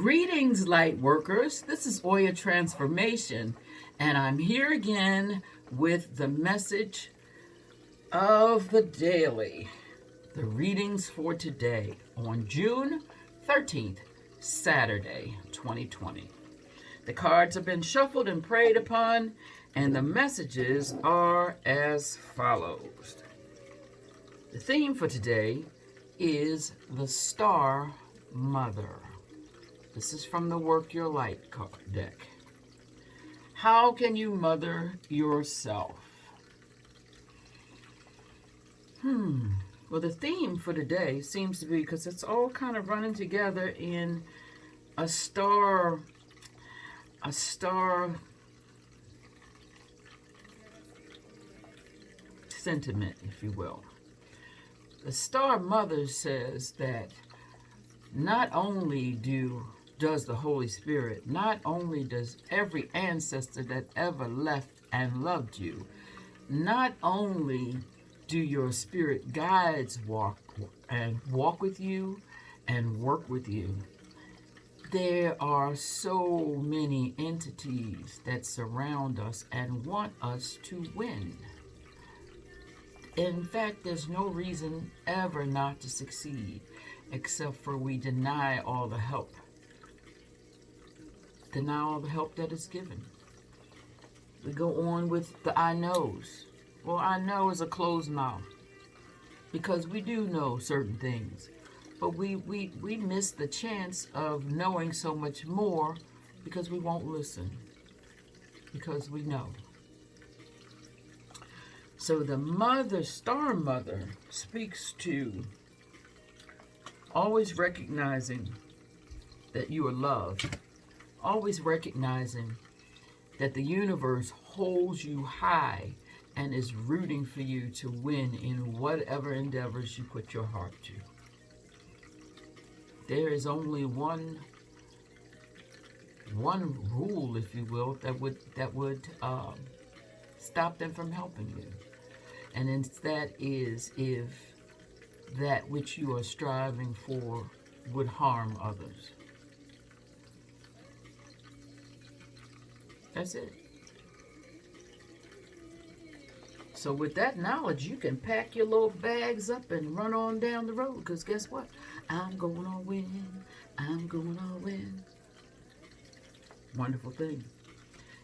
Greetings, light workers. This is Oya Transformation, and I'm here again with the message of the daily. The readings for today on June 13th, Saturday, 2020. The cards have been shuffled and prayed upon, and the messages are as follows. The theme for today is the Star Mother. This is from the Work Your Light card deck. How can you mother yourself? Well, the theme for today seems to be, because it's all kind of running together in a star sentiment, if you will. The Star Mother says that not only does the Holy Spirit, not only does every ancestor that ever left and loved you, not only do your spirit guides walk with you and work with you, there are so many entities that surround us and want us to win. In fact, there's no reason ever not to succeed, except for we deny all the help. Deny all the help that is given. We go on with the I knows. Well, I know is a closed mouth, because we do know certain things, but we miss the chance of knowing so much more because we won't listen, because we know. So the Mother, Star Mother, speaks to always recognizing that you are loved, always recognizing that the universe holds you high and is rooting for you to win in whatever endeavors you put your heart to. There is only one rule, if you will, that would stop them from helping you. And that is if that which you are striving for would harm others. That's it. So with that knowledge, you can pack your little bags up and run on down the road, because guess what? I'm going to win. I'm going to win. Wonderful thing.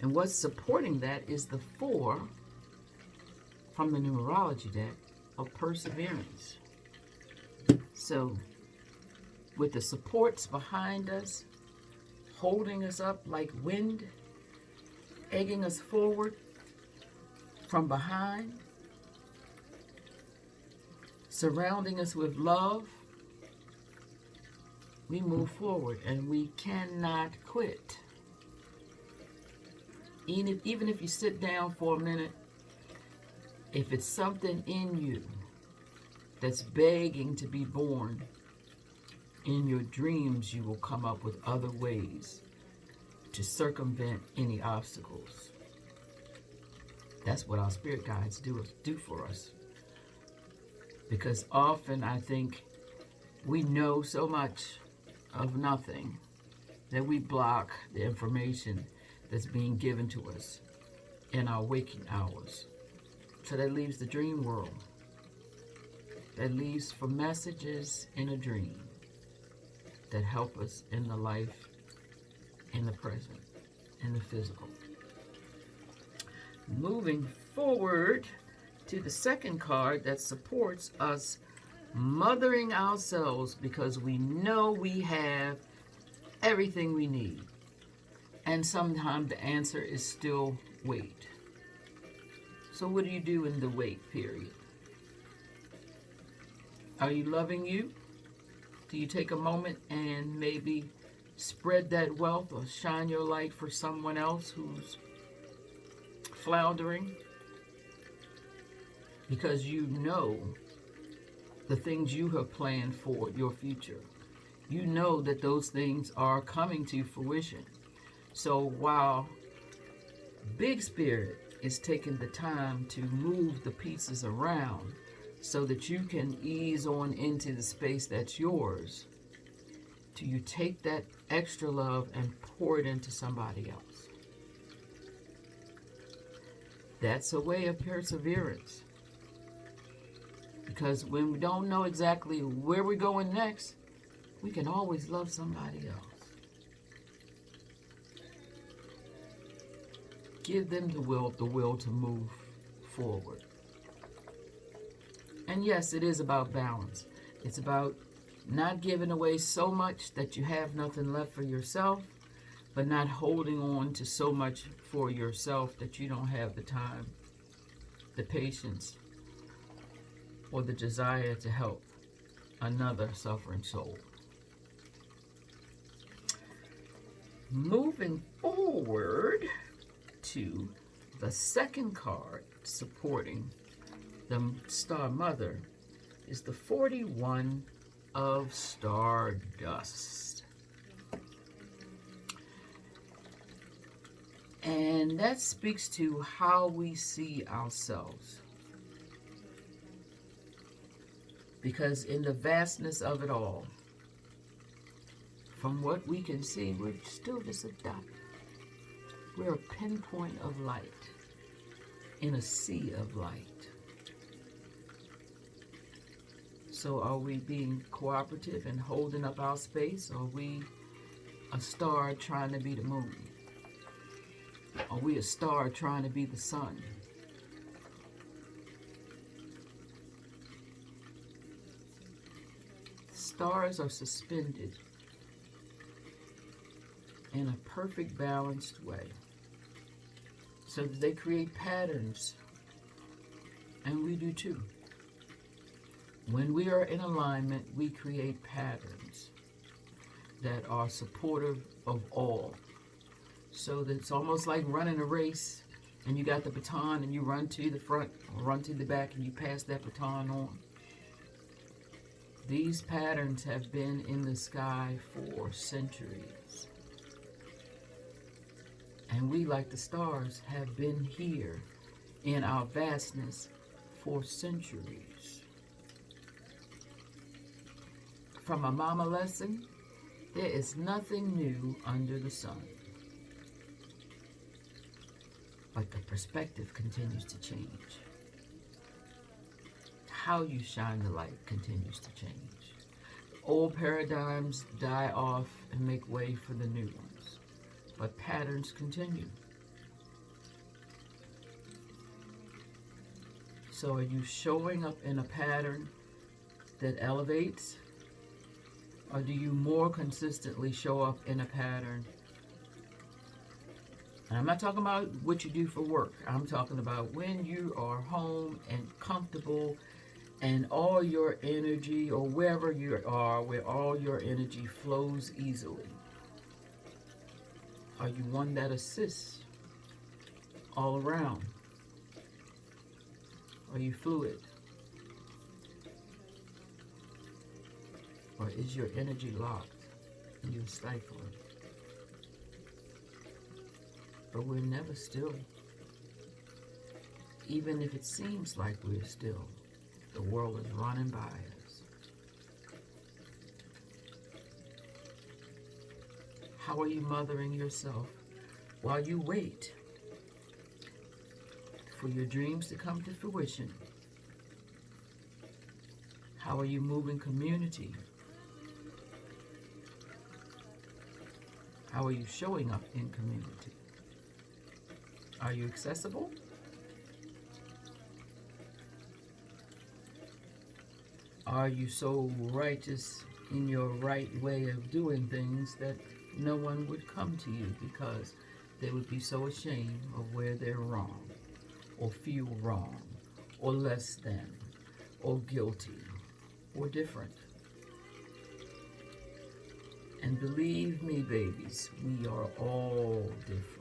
And what's supporting that is the 4 from the numerology deck of perseverance. So with the supports behind us, holding us up like wind, egging us forward from behind, surrounding us with love, we move forward, and we cannot quit. Even if you sit down for a minute, if it's something in you that's begging to be born, in your dreams you will come up with other ways to circumvent any obstacles. That's what our spirit guides do for us. Because often I think we know so much of nothing that we block the information that's being given to us in our waking hours. So that leaves the dream world. That leaves for messages in a dream that help us in the life, in the present, in the physical. Moving forward to the second card that supports us mothering ourselves, because we know we have everything we need. And sometimes the answer is still wait. So what do you do in the wait period? Are you loving you? Do you take a moment and maybe spread that wealth or shine your light for someone else who's floundering? Because you know the things you have planned for your future. You know that those things are coming to fruition. So while Big Spirit is taking the time to move the pieces around so that you can ease on into the space that's yours, Do you take that extra love and pour it into somebody else? That's a way of perseverance. Because when we don't know exactly where we're going next, we can always love somebody else. Give them the will to move forward. And yes, it is about balance. It's about not giving away so much that you have nothing left for yourself, but not holding on to so much for yourself that you don't have the time, the patience, or the desire to help another suffering soul. Moving forward to the second card supporting the Star Mother is the 41 of Stardust. And that speaks to how we see ourselves. Because in the vastness of it all, from what we can see, we're still just a dot. We're a pinpoint of light in a sea of light. So are we being cooperative and holding up our space? Or are we a star trying to be the moon? Are we a star trying to be the sun? Stars are suspended in a perfect balanced way so that they create patterns, and we do too. When we are in alignment, we create patterns that are supportive of all. So that it's almost like running a race, and you got the baton and you run to the front or run to the back and you pass that baton on. These patterns have been in the sky for centuries. And we, like the stars, have been here in our vastness for centuries. From a mama lesson, there is nothing new under the sun. But the perspective continues to change. How you shine the light continues to change. Old paradigms die off and make way for the new ones. But patterns continue. So are you showing up in a pattern that elevates? Or do you more consistently show up in a pattern? And I'm not talking about what you do for work. I'm talking about when you are home and comfortable and all your energy, or wherever you are, where all your energy flows easily. Are you one that assists all around? Are you fluid? Or is your energy locked and you're stifling? But we're never still. Even if it seems like we're still, the world is running by us. How are you mothering yourself while you wait for your dreams to come to fruition? How are you moving community? How are you showing up in community? Are you accessible? Are you so righteous in your right way of doing things that no one would come to you because they would be so ashamed of where they're wrong, or feel wrong, or less than, or guilty, or different? And believe me, babies, we are all different.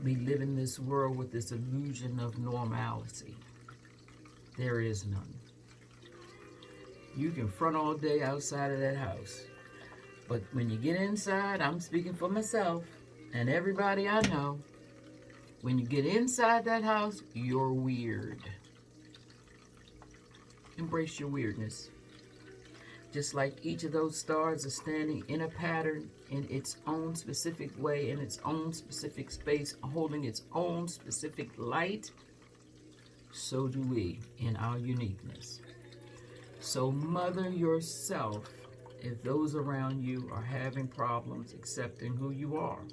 We live in this world with this illusion of normalcy. There is none. You can front all day outside of that house. But when you get inside, I'm speaking for myself and everybody I know, when you get inside that house, you're weird. Embrace your weirdness. Just like each of those stars are standing in a pattern in its own specific way, in its own specific space, holding its own specific light, so do we in our uniqueness. So mother yourself if those around you are having problems accepting who you are.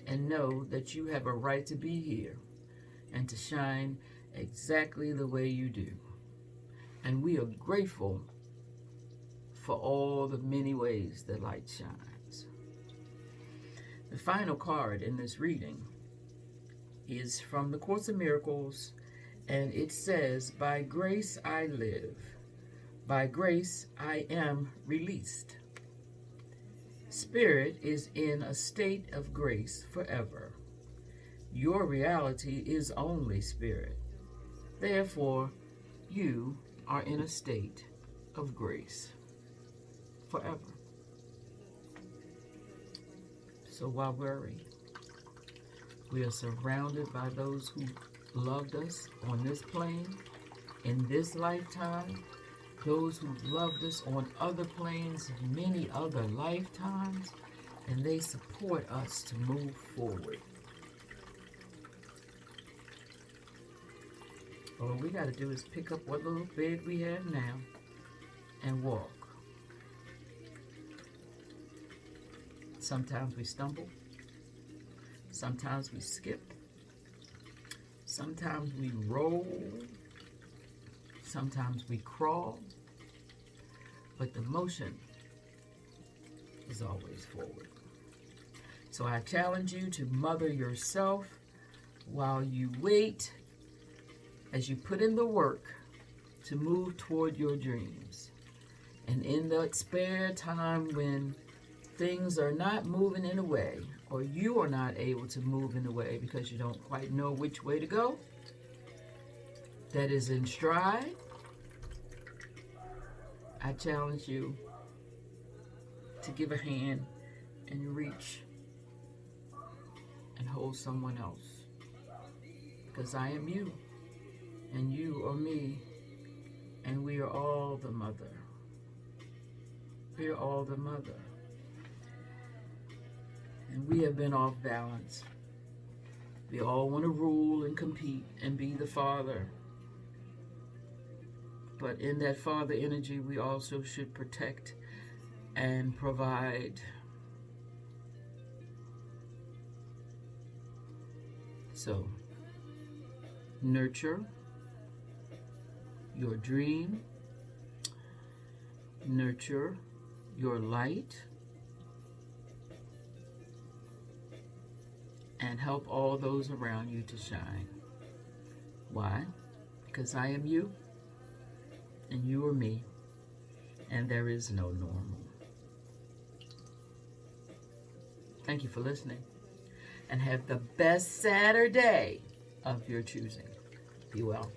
And know that you have a right to be here and to shine exactly the way you do. And we are grateful for all the many ways that light shines. The final card in this reading is from the Course in Miracles, and it says, "By grace I live, by grace I am released." Spirit is in a state of grace forever. Your reality is only spirit. Therefore, you are in a state of grace forever. So why worry? We are surrounded by those who loved us on this plane, in this lifetime, those who loved us on other planes, many other lifetimes, and they support us to move forward. All we got to do is pick up what little bed we have now and walk. Sometimes we stumble. Sometimes we skip. Sometimes we roll. Sometimes we crawl. But the motion is always forward. So I challenge you to mother yourself while you wait, as you put in the work to move toward your dreams. And in that spare time when things are not moving in a way, or you are not able to move in a way because you don't quite know which way to go, that is in stride, I challenge you to give a hand and reach and hold someone else. Because I am you, and you are me, and we are all the mother. We are all the mother. And we have been off balance. We all want to rule and compete and be the father. But in that father energy, we also should protect and provide. So, nurture your dream, nurture your light, and help all those around you to shine. Why? Because I am you, and you are me, and there is no normal. Thank you for listening, and have the best Saturday of your choosing. Be well.